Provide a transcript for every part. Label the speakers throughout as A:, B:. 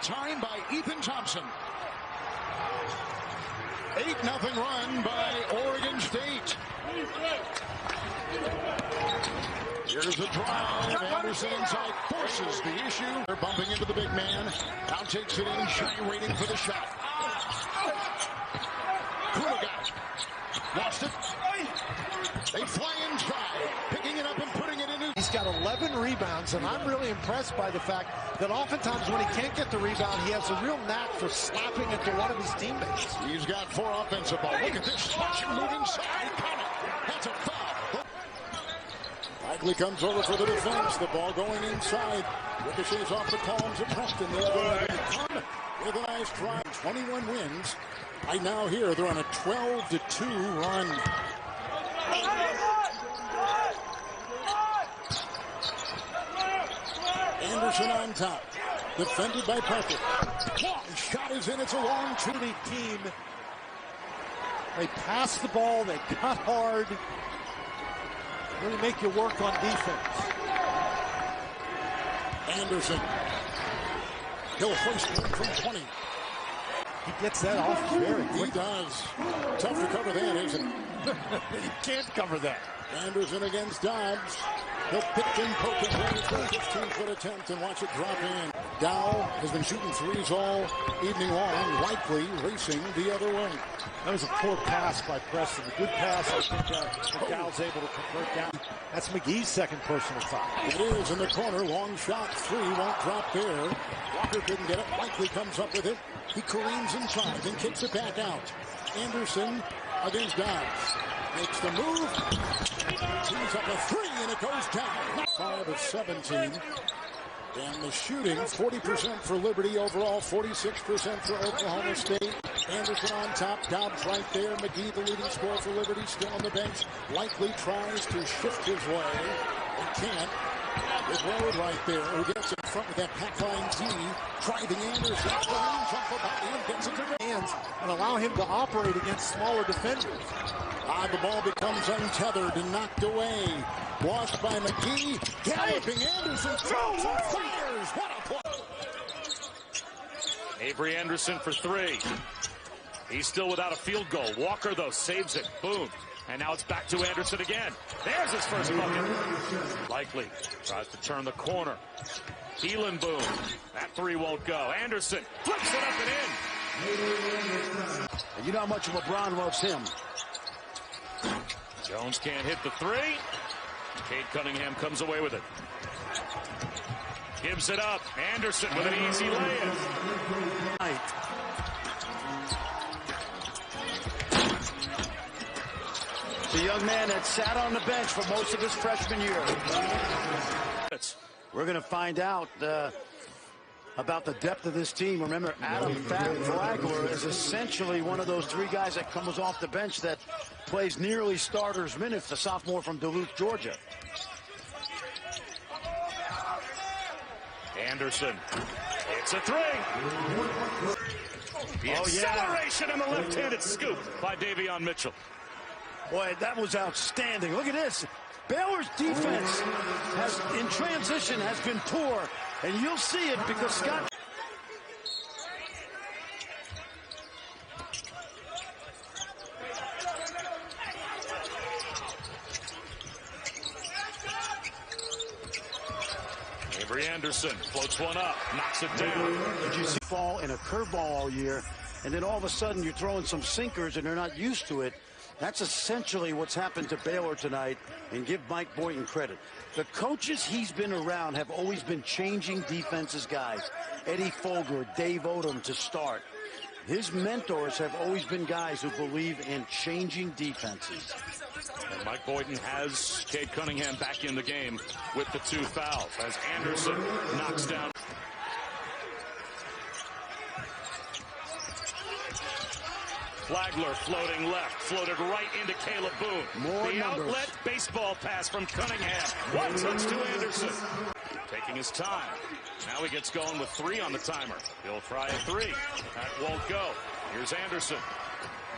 A: time by Ethan Thompson. 8-0 run by Oregon State. Here's a drive. Anderson inside forces the issue. They're bumping into the big man. Now takes it in, waiting for the shot. Kuma got it. Lost it. They fly inside, picking it up and putting it in.
B: He's got 11 rebounds, and I'm really impressed by the fact that oftentimes when he can't get the rebound, he has a real knack for slapping it to one of his teammates.
A: He's got 4 offensive balls. Look at this. Watch him move inside. Count it. That's a foul. Bagley comes over for the defense. The ball going inside. Ricochets off the palms of Preston. They'll go ahead and come with a nice drive. 21 wins. Right now here, they're on a 12-2 run. Anderson on top. Defended by Parker. Long shot is in. It's a long
B: team. They pass the ball. They cut hard. Really make you work on defense.
A: Anderson. He'll hoist one from 20.
B: He gets that off very quickly.
A: He does. Tough to cover that, isn't it?
B: You can't cover that.
A: Anderson against Dobbs. He'll pitch and poke it right for a 15-foot attempt and watch it drop in. Dow has been shooting threes all evening long, likely racing the other way.
B: That was a poor pass by Preston. A good pass. I think Dow's able to convert down. That's McGee's second personal foul.
A: It is in the corner. Long shot. 3 won't drop there. Walker couldn't get it. Likely comes up with it. He careens inside and kicks it back out. Anderson against Dobbs. Makes the move. Tees up a 3 and it goes down. 5 of 17. And the shooting, 40% for Liberty overall, 46% for Oklahoma State. Anderson on top, Dobbs right there. McGee, the leading scorer for Liberty, still on the bench. Likely tries to shift his way. And can't. With Road right there, who gets in front with that pack line D. Driving Anderson. Jump body and gets it to the
B: hands and allow him to operate against smaller defenders.
A: The ball becomes untethered and knocked away. Washed by McGee. Galloping Anderson. Throws and fires. What a play.
C: Avery Anderson for 3. He's still without a field goal. Walker, though, saves it. Boom. And now it's back to Anderson again. There's his first bucket. Likely tries to turn the corner. Keelan boom. That 3 won't go. Anderson flips it up and in.
D: You know how much LeBron loves him.
C: Jones can't hit the 3. Cade Cunningham comes away with it. Gives it up. Anderson with an easy layup.
D: The young man that sat on the bench for most of his freshman year. We're going to find out about the depth of this team. Remember, Adam Flagler is essentially one of those 3 guys that comes off the bench that plays nearly starters minutes, the sophomore from Duluth, Georgia.
C: Anderson. It's a 3. The acceleration and the left-handed scoop by Davion Mitchell.
D: Boy, that was outstanding. Look at this. Baylor's defense in transition has been poor, and you'll see it because Scott.
C: Avery Anderson floats one up, knocks it down.
D: Did you see fall in a curveball all year, and then all of a sudden you're throwing some sinkers and they're not used to it? That's essentially what's happened to Baylor tonight, and give Mike Boynton credit. The coaches he's been around have always been changing defenses guys. Eddie Folger, Dave Odom to start. His mentors have always been guys who believe in changing defenses.
C: And Mike Boynton has Cade Cunningham back in the game with the 2 fouls as Anderson knocks down. Flagler floating left, floated right into Caleb Boone. The outlet baseball pass from Cunningham. 1 touch to Anderson. Taking his time. Now he gets going with 3 on the timer. He'll try a 3. That won't go. Here's Anderson.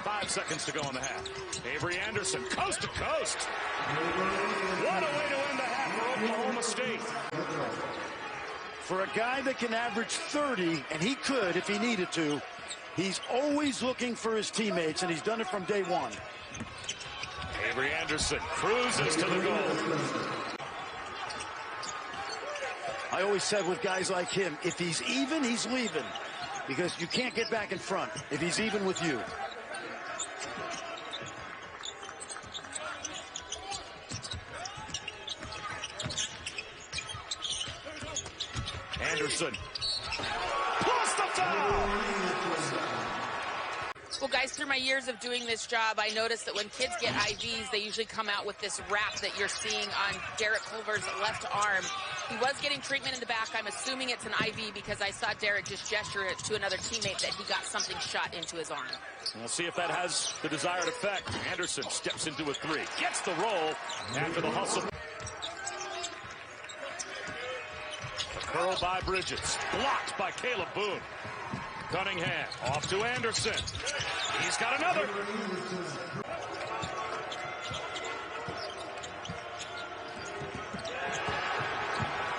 C: 5 seconds to go in the half. Avery Anderson, coast to coast. What a way to end the half for Oklahoma State.
D: For a guy that can average 30, and he could if he needed to, he's always looking for his teammates, and he's done it from day one.
C: Avery Anderson cruises to the goal.
D: I always said with guys like him, if he's even, he's leaving. Because you can't get back in front if he's even with you.
C: Anderson. Plus the foul!
E: Well, guys, through my years of doing this job, I noticed that when kids get IVs, they usually come out with this wrap that you're seeing on Derek Culver's left arm. He was getting treatment in the back. I'm assuming it's an IV because I saw Derek just gesture it to another teammate that he got something shot into his arm.
C: We'll see if that has the desired effect. Anderson steps into a three. Gets the roll after the hustle. A curl by Bridges. Blocked by Caleb Boone. Cunningham off to Anderson. He's got another.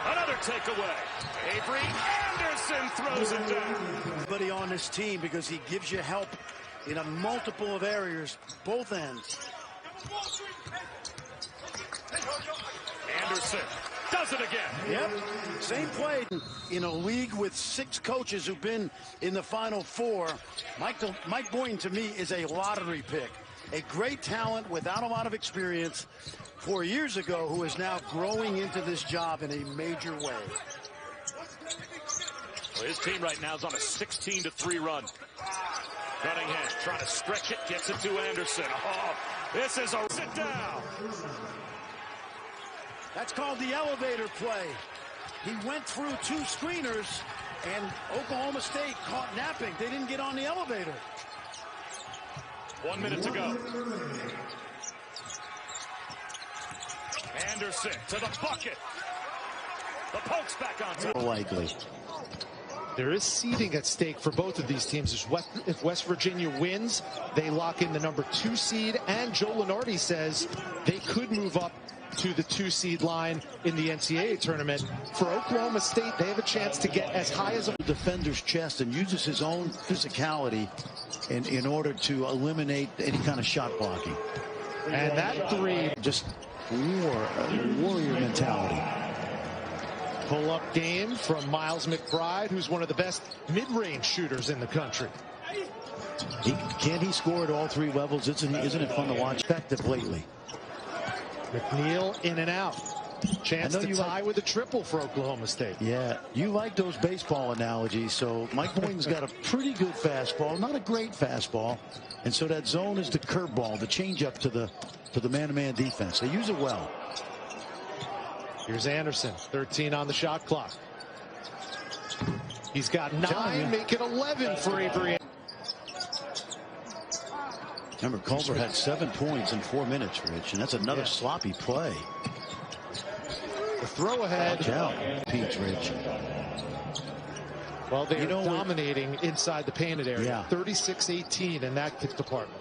C: Another takeaway. Avery Anderson throws it down.
D: Everybody on this team because he gives you help in a multiple of areas, both ends.
C: Anderson does it again.
D: Yep, same play. In a league with 6 coaches who've been in the Final Four, Mike Boynton to me is a lottery pick. A great talent without a lot of experience 4 years ago who is now growing into this job in a major way.
C: Well, his team right now is on a 16-3 run. Cunningham trying to stretch it, gets it to Anderson. Oh, this is a sit down.
D: That's called the elevator play. He went through 2 screeners, and Oklahoma State caught napping. They didn't get on the elevator.
C: 1 minute to go. Anderson to the bucket. The poke's back on top.
D: Likely.
B: There is seeding at stake for both of these teams. If West Virginia wins, they lock in the number 2 seed, and Joe Lunardi says they could move up to the 2 seed line in the NCAA tournament. For Oklahoma State, they have a chance to get as high as a
D: defender's chest and uses his own physicality in order to eliminate any kind of shot blocking.
B: And that 3,
D: just warrior mentality.
B: Pull-up game from Miles McBride, who's one of the best mid-range shooters in the country.
D: Can he score at all 3 levels? Isn't it fun to watch? Effective lately.
B: McNeil in and out. Chance to tie with a triple for Oklahoma State.
D: Yeah, you like those baseball analogies. So Mike Boynton's got a pretty good fastball, not a great fastball. And so that zone is the curveball, the changeup to the man-to-man defense. They use it well.
B: Here's Anderson, 13 on the shot clock. He's got 9, make it 11 for Avery.
D: Remember, Culver had 7 points in 4 minutes, Rich, and that's another sloppy play.
B: The throw ahead.
D: Watch out, Pete's Rich.
B: Well, they're dominating inside the painted area. 36-18 in that department.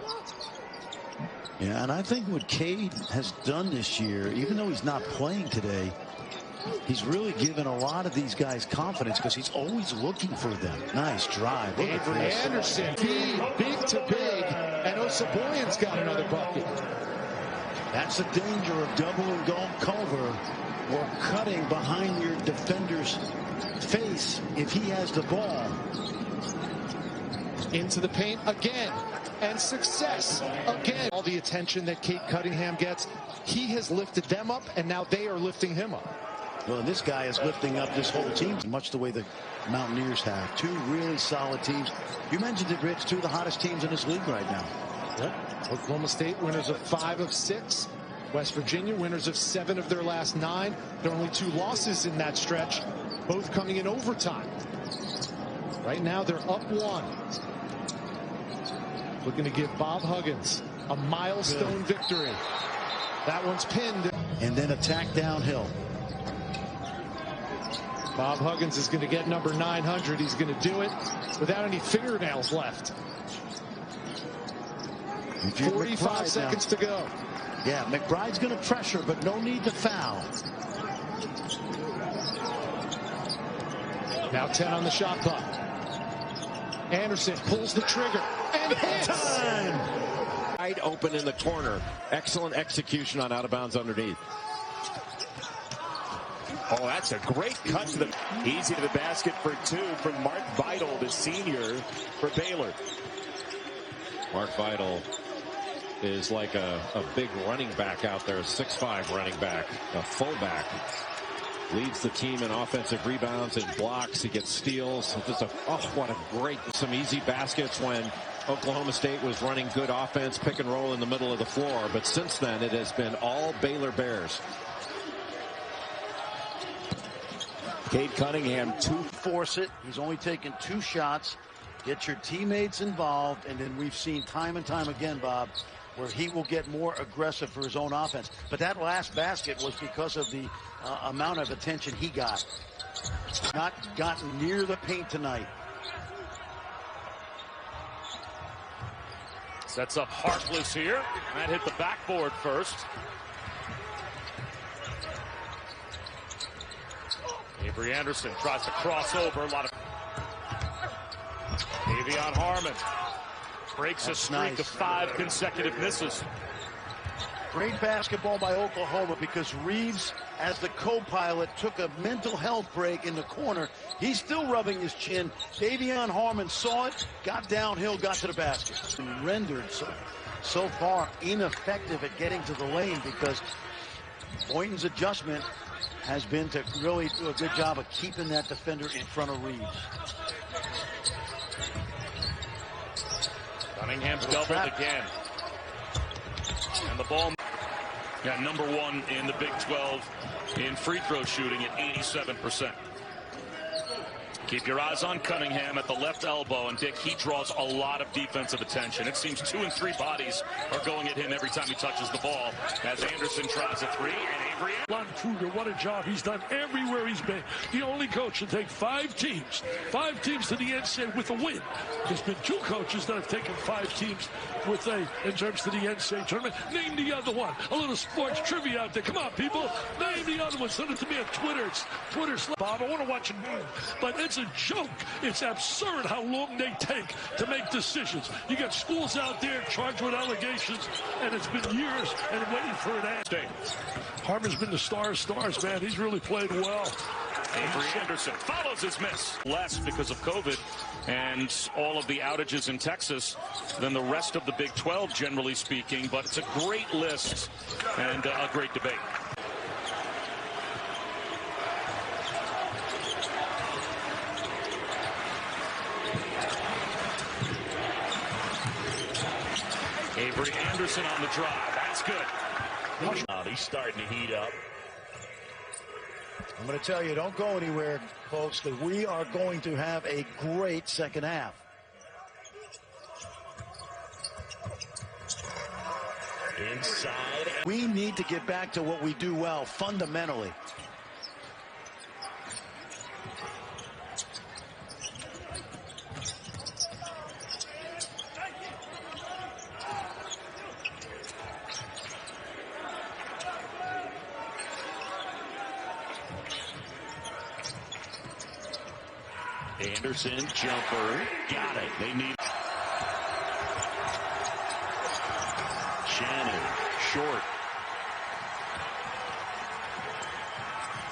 D: Yeah, and I think what Cade has done this year, even though he's not playing today, he's really given a lot of these guys confidence because he's always looking for them. Nice drive.
B: Avery Anderson, big to big, and Osaboyan's got another bucket.
D: That's the danger of double and goal Culver or cutting behind your defender's face if he has the ball.
B: Into the paint again, and success again. All the attention that Kate Cunningham gets, he has lifted them up, and now they are lifting him up.
D: Well, this guy is lifting up this whole team, much the way the Mountaineers have. 2 really solid teams. You mentioned it, Rich, 2 of the hottest teams in this league right now.
B: Yep. Oklahoma State winners of 5 of 6. West Virginia winners of 7 of their last 9. There are only 2 losses in that stretch, both coming in overtime. Right now they're up 1. Looking to give Bob Huggins a milestone victory. That one's pinned.
D: And then attack downhill.
B: Bob Huggins is going to get number 900. He's going to do it without any fingernails left. 45 seconds to go.
D: Yeah, McBride's going to pressure, but no need to foul.
B: Now 10 on the shot clock. Anderson pulls the trigger and hits. Time.
F: Wide open in the corner. Excellent execution on out of bounds underneath. Oh, that's a great cut to the easy to the basket for two from Mark Vidal, the senior for Baylor. Mark Vidal is like a big running back out there, a 6'5" running back, a fullback. Leads the team in offensive rebounds and blocks. He gets steals. Just what a great, some easy baskets when Oklahoma State was running good offense, pick and roll in the middle of the floor. But since then, it has been all Baylor Bears.
D: Cade Cunningham, force it. He's only taken 2 shots. Get your teammates involved, and then we've seen time and time again, Bob, where he will get more aggressive for his own offense. But that last basket was because of the amount of attention he got. Not gotten near the paint tonight.
C: Sets up Harkless here. That hit the backboard first. Avery Anderson tries to cross over. A lot of Davion Harmon breaks a streak of 5 consecutive misses.
D: Great basketball by Oklahoma because Reeves, as the co-pilot, took a mental health break in the corner. He's still rubbing his chin. Davion Harmon saw it, got downhill, got to the basket. And rendered so far ineffective at getting to the lane because Boynton's adjustment has been to really do a good job of keeping that defender in front of Reeves.
C: Cunningham's doubled again. And the ball got number 1 in the Big 12 in free throw shooting at 87%. Keep your eyes on Cunningham at the left elbow, and Dick, he draws a lot of defensive attention. It seems 2 and 3 bodies are going at him every time he touches the ball as Anderson tries a 3 and Avery.
G: Lon Kruger, what a job he's done everywhere he's been. The only coach should take 5 teams to the NCAA with a win. There's been 2 coaches that have taken 5 teams with in terms of the NCAA tournament. Name the other one. A little sports trivia out there. Come on, people. Name the other one. Send it to me on Twitter. It's Twitter. Bob, I want to watch it move, but it's a joke. It's absurd how long they take to make decisions. You got schools out there charged with allegations, and it's been years and waiting for an answer. Harmon's been the star of stars, man. He's really played well.
C: Avery Anderson follows his miss. Less because of COVID and all of the outages in Texas than the rest of the Big 12, generally speaking. But it's a great list and a great debate. Avery Anderson on the drive. That's good.
H: He's starting to heat up.
D: I'm going to tell you, don't go anywhere, folks, because we are going to have a great second half.
H: Inside.
D: We need to get back to what we do well, fundamentally.
H: Anderson, jumper, got it. They need Shannon, short.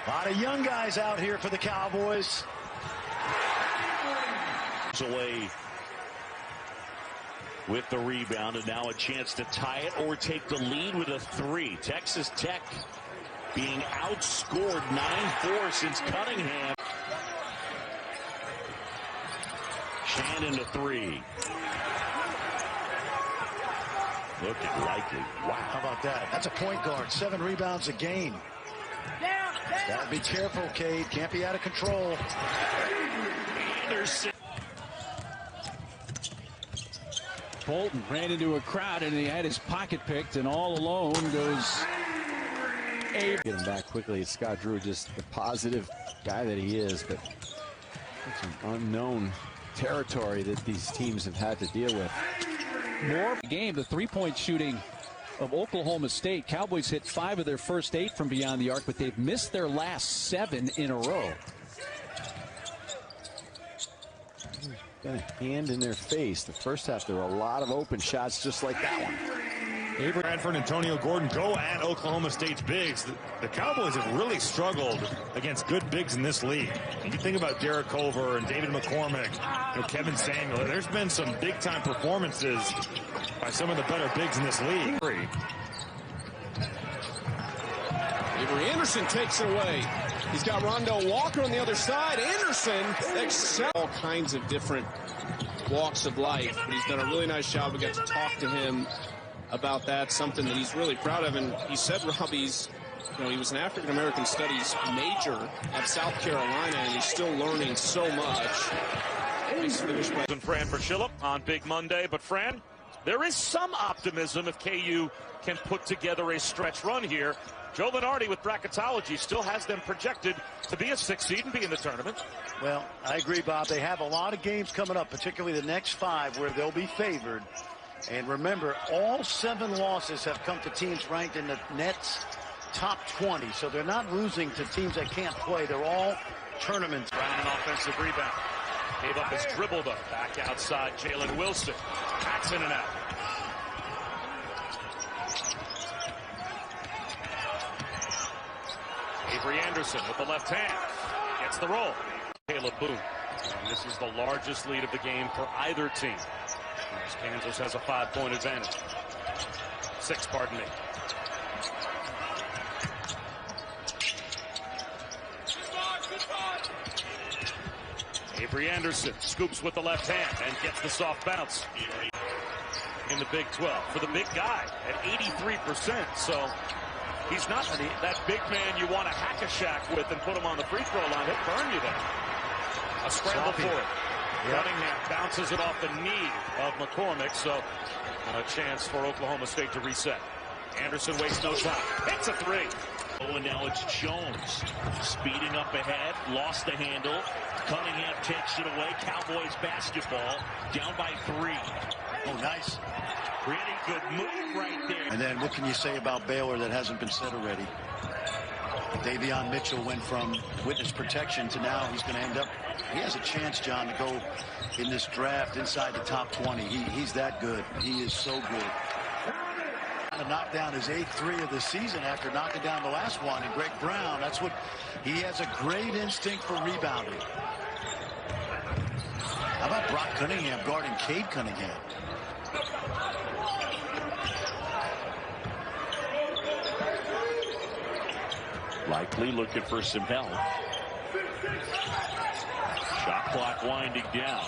D: A lot of young guys out here for the Cowboys.
H: Away with the rebound, and now a chance to tie it or take the lead with a 3. Texas Tech being outscored 9-4 since Cunningham. Shannon to 3. Looking likely. Wow.
D: How about that? That's a point guard. 7 rebounds a game. Gotta be careful, Cade. Can't be out of control.
H: Anderson.
I: Bolton ran into a crowd and he had his pocket picked, and all alone goes Avery.
J: Get him back quickly. Scott Drew, just the positive guy that he is, but it's an unknown territory that these teams have had to deal with.
I: More game, the three-point shooting of Oklahoma State. Cowboys hit 5 of their first 8 from beyond the arc, but they've missed their last 7 in a row.
J: Got a hand in their face. The first half, there were a lot of open shots just like that one.
K: Avery, Bradford, Antonio Gordon go at Oklahoma State's bigs. The Cowboys have really struggled against good bigs in this league. And you think about Derek Culver and David McCormick, Kevin Samuel. There's been some big-time performances by some of the better bigs in this league.
L: Avery Anderson takes it away. He's got Rondell Walker on the other side. Anderson excels all kinds of different walks of life, but he's done a really nice job. We got to talk to him about that, something that he's really proud of. And he said, Rob, he was an African-American studies major at South Carolina, and he's still learning so much. He's finished by
C: Fran Berchillup on Big Monday. But Fran, there is some optimism if KU can put together a stretch run here. Joe Lunardi with bracketology still has them projected to be a 6th seed and be in the tournament.
D: Well, I agree, Bob. They have a lot of games coming up, particularly the next 5 where they'll be favored. And remember, all 7 losses have come to teams ranked in the Nets top 20. So they're not losing to teams that can't play. They're all tournaments.
C: Brown an offensive rebound. Gave up his dribble, though. Back outside, Jalen Wilson. Backs in and out. Avery Anderson with the left hand. Gets the roll. Caleb Boone. And this is the largest lead of the game for either team. As Kansas has a 5-point advantage. 6, pardon me. Avery Anderson scoops with the left hand and gets the soft bounce. In the Big 12 for the big guy at 83%. So he's not that big man you want to hack a shack with and put him on the free throw line. He'll burn you there. A scramble for it. Cunningham bounces it off the knee of McCormick, so a chance for Oklahoma State to reset. Anderson wastes no time. Hits a 3.
H: Oh, and now it's Jones speeding up ahead. Lost the handle. Cunningham takes it away. Cowboys basketball down by 3.
D: Oh, nice.
H: Really good move right there.
D: And then what can you say about Baylor that hasn't been said already? Davion Mitchell went from witness protection to now he's going to end up. He has a chance, John, to go in this draft inside the top 20. He's that good. He is so good. To knock down his 8th 3 of the season after knocking down the last one. And Greg Brown, that's what he has, a great instinct for rebounding. How about Brock Cunningham guarding Cade Cunningham?
H: Likely looking for some help. Shot clock winding down.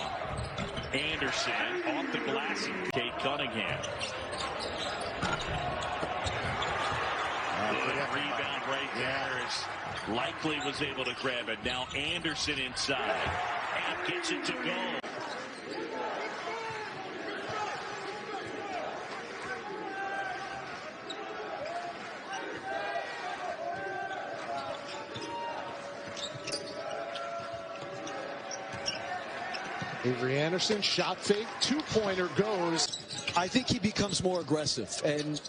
H: Anderson off the glass. Cade Cunningham. Rebound right there is Likely was able to grab it. Now Anderson inside and gets it to go.
B: Avery Anderson, shot fake, 2-pointer goes.
M: I think he becomes more aggressive. And,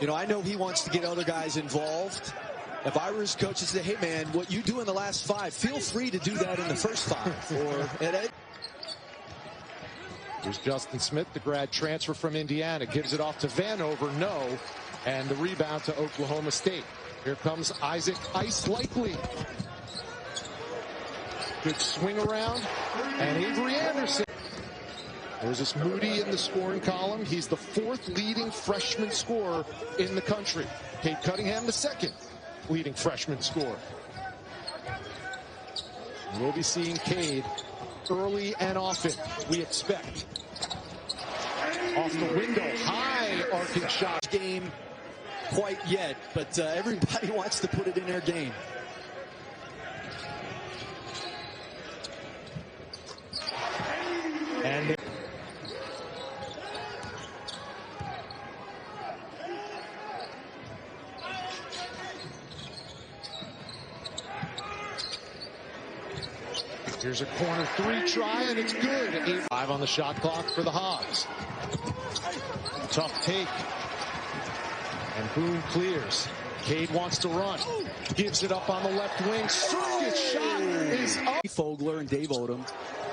M: I know he wants to get other guys involved. If I were his coach, I'd say, hey, man, what you do in the last 5, feel free to do that in the first 5.
B: Here's Justin Smith, the grad transfer from Indiana. Gives it off to Vanover, no. And the rebound to Oklahoma State. Here comes Isaac Ice Likely. Good swing around. And Avery Anderson. There's this Moody in the scoring column. He's the 4th leading freshman scorer in the country. Cade Cunningham, the 2nd leading freshman scorer. We'll be seeing Cade early and often, we expect. Off the window, high arcing shot.
M: Game quite yet, but everybody wants to put it in their game.
B: And here's a corner 3 try, and it's good. 5 on the shot clock for the Hogs. Tough take. And Boone clears. Cade wants to run. Gives it up on the left wing. Circuit shot is up.
M: Fogler and Dave Odom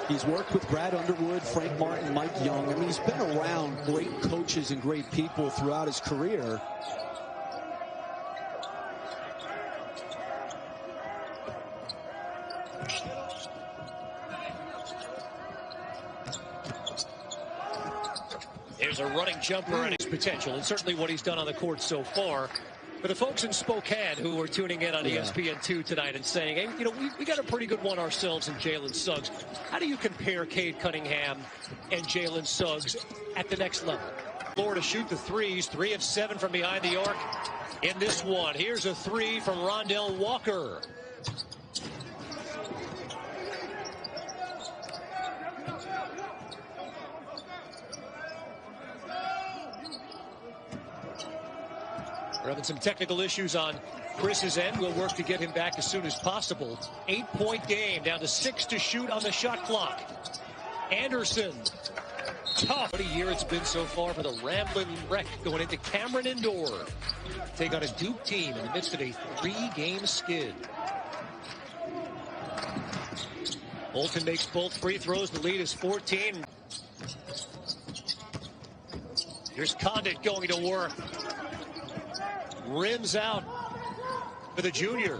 M: He's worked with Brad Underwood, Frank Martin, Mike Young. I mean, he's been around great coaches and great people throughout his career.
N: There's a running jumper and his potential, and certainly what he's done on the court so far. For the folks in Spokane who are tuning in on ESPN2 tonight and saying, hey, you know, we got a pretty good one ourselves in Jalen Suggs. How do you compare Cade Cunningham and Jalen Suggs at the next level? Floor to shoot the threes, 3 of 7 from behind the arc in this one. Here's a 3 from Rondell Walker. We're having some technical issues on Chris's end. We'll work to get him back as soon as possible. 8-point game, down to 6 to shoot on the shot clock. Anderson, tough. What a year it's been so far for the Ramblin' Wreck going into Cameron Indoor. Take on a Duke team in the midst of a 3-game skid. Bolton makes both free throws. The lead is 14. Here's Condit going to work. Rims out for the junior.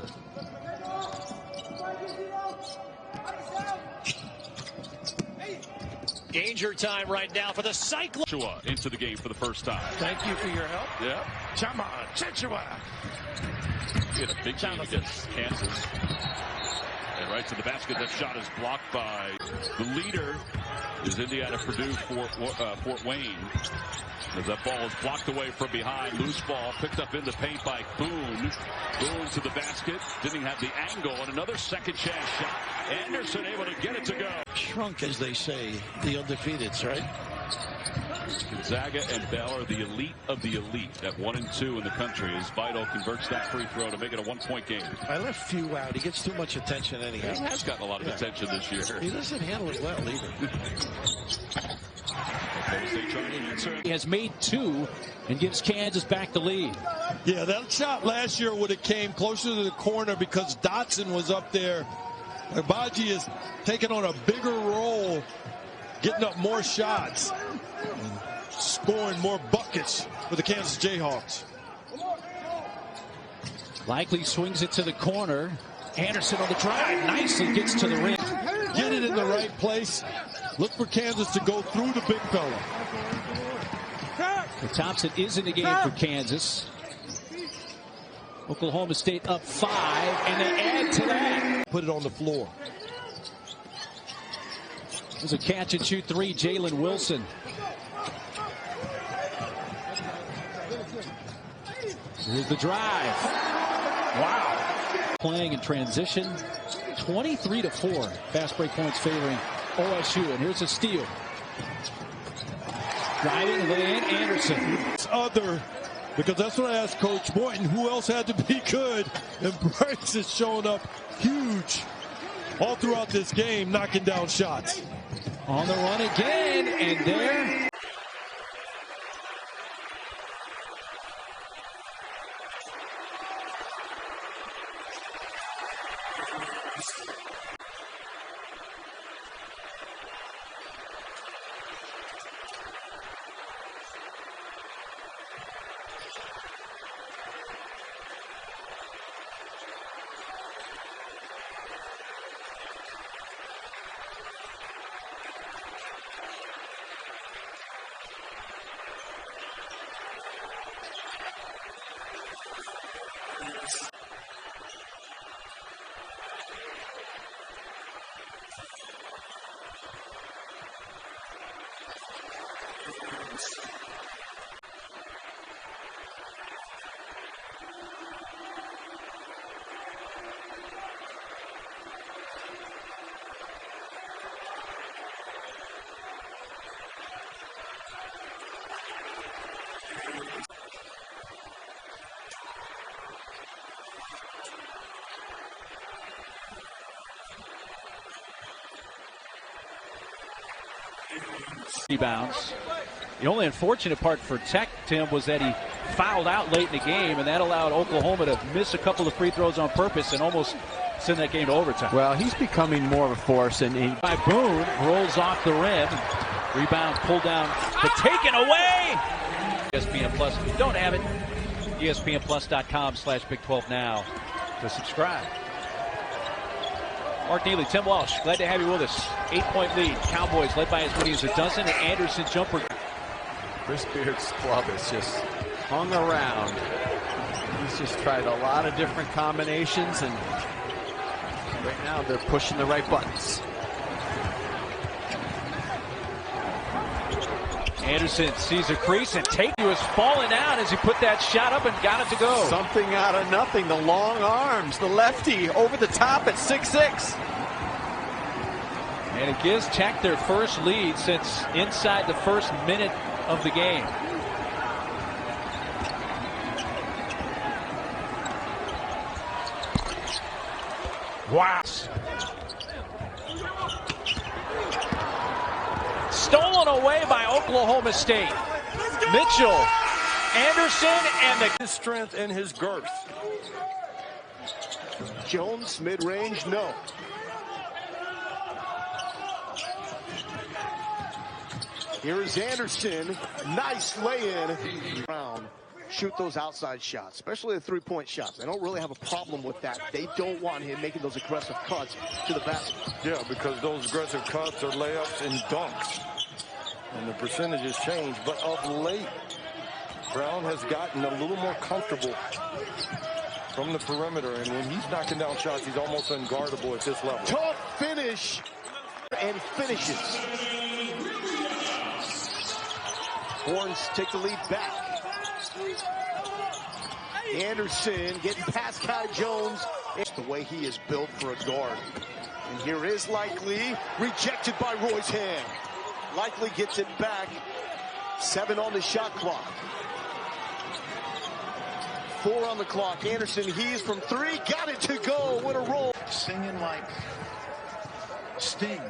N: Danger time right now for the Cyclones.
C: Into the game for the first time.
G: Thank you for your help.
C: Yeah.
G: Chama, Chichua.
C: He had a big game against Kansas. And right to the basket. That shot is blocked by the leader. Is Indiana Purdue Fort Wayne. As that ball is blocked away from behind. Loose ball picked up in the paint by Boone. Boone to the basket. Didn't have the angle. And another second chance shot. Anderson able to get it to go.
G: Shrunk, as they say, the undefeateds, right?
C: Gonzaga and Bell are the elite of the elite at 1 and 2 in the country as Vital converts that free throw to make it a 1-point game.
G: I left Few out. He gets too much attention anyhow.
C: He has gotten a lot of attention this year.
G: He doesn't handle it well either.
I: He has made 2 and gives Kansas back the lead.
O: Yeah, that shot last year would have came closer to the corner because Dotson was up there. Agbaji is taking on a bigger role, getting up more shots, and scoring more buckets for the Kansas Jayhawks.
I: Likely swings it to the corner. Anderson on the drive, nicely gets to the rim.
O: Get it in the right place. Look for Kansas to go through the big fella.
I: Well, Thompson is in the game for Kansas. Oklahoma State up 5, and they add to that.
O: Put it on the floor.
I: There's a catch and shoot 3, Jalen Wilson. Here's the drive. Wow. Playing in transition. 23-4. Fast break points favoring OSU. And here's a steal. Driving lane, Anderson.
O: It's other, because that's what I asked Coach Boynton. Who else had to be good? And Bryce is showing up huge all throughout this game, knocking down shots.
I: On the run again, and there. Rebounds. The only unfortunate part for Tech, Tim, was that he fouled out late in the game, and that allowed Oklahoma to miss a couple of free throws on purpose and almost send that game to overtime.
J: Well, he's becoming more of a force, and
I: by Boone rolls off the rim. Rebound pulled down, but taken away. ESPN Plus. If you don't have it, ESPNplus.com/Big12 now to subscribe. Mark Neely, Tim Walsh, glad to have you with us. 8-point lead. Cowboys led by as many as a dozen. And Anderson jumper.
J: Chris Beard's club has just hung around. He's just tried a lot of different combinations, and right now they're pushing the right buttons.
I: Anderson sees a crease, and Tate was falling out as he put that shot up and got it to go.
J: Something out of nothing. The long arms, the lefty over the top at 6'6".
I: And it gives Tech their first lead since inside the first minute of the game. Wow. Stolen away by Oklahoma State. Mitchell, Anderson, and
P: his strength and his girth. Jones, mid-range, no. Here is Anderson. Nice lay-in. Brown. Shoot those outside shots, especially the three-point shots. They don't really have a problem with that. They don't want him making those aggressive cuts to the basket.
Q: Yeah, because those aggressive cuts are layups and dunks. And the percentages change. But of late, Brown has gotten a little more comfortable from the perimeter. And when he's knocking down shots, he's almost unguardable at this level.
P: Tough finish and finishes. Horns take the lead back. Anderson getting past Kai Jones. It's the way he is built for a guard. And here is Likely, rejected by Roy's hand. Likely gets it back. 7 on the shot clock. 4 on the clock. Anderson, he's from 3. Got it to go. What a roll.
D: Singing like Sting.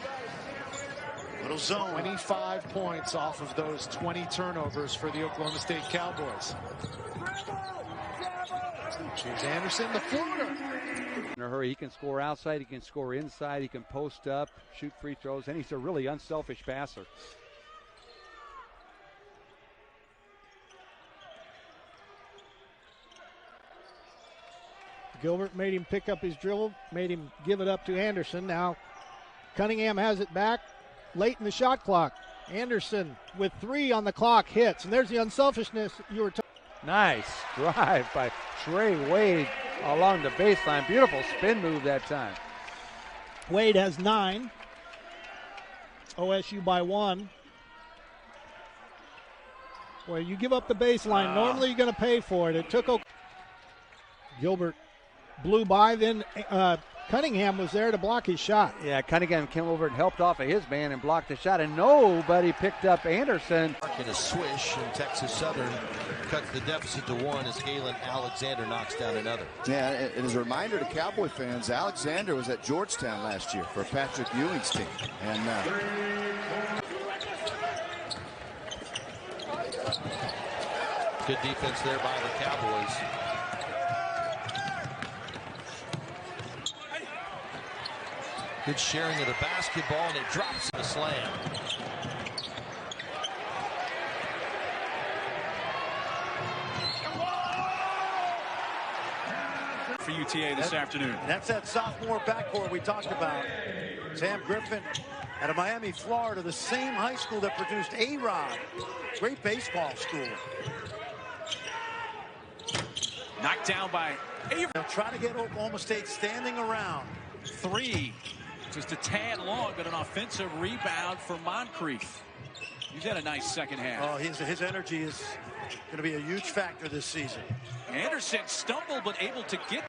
D: Little zone.
B: 25 points off of those 20 turnovers for the Oklahoma State Cowboys. Here's Anderson, the floater.
R: In a hurry, he can score outside, he can score inside, he can post up, shoot free throws, and he's a really unselfish passer.
S: Gilbert made him pick up his dribble, made him give it up to Anderson. Now Cunningham has it back late in the shot clock. Anderson with 3 on the clock hits, and there's the unselfishness you were talking.
R: Nice drive by Trey Wade along the baseline. Beautiful spin move that time.
S: Wade has 9. OSU by 1. Well, you give up the baseline. Normally you're going to pay for it. It took Gilbert blew by, then Cunningham was there to block his shot.
R: Yeah, Cunningham came over and helped off of his man and blocked the shot, and nobody picked up Anderson.
T: In a swish, and Texas Southern cuts the deficit to 1 as Galen Alexander knocks down another.
U: Yeah, and as a reminder to Cowboy fans, Alexander was at Georgetown last year for Patrick Ewing's team. And
T: good defense there by the Cowboys. Good sharing of the basketball, and it drops in the slam.
I: For UTA this afternoon.
D: That's that sophomore backcourt we talked about. Sam Griffin out of Miami, Florida, the same high school that produced A-Rod. Great baseball school.
I: Knocked down by Avery.
D: They'll try to get Oklahoma State standing around.
I: 3. Just a tad long, but an offensive rebound for Moncrief. He's had a nice second half.
D: Oh, his energy is going to be a huge factor this season.
I: Anderson stumbled, but able to get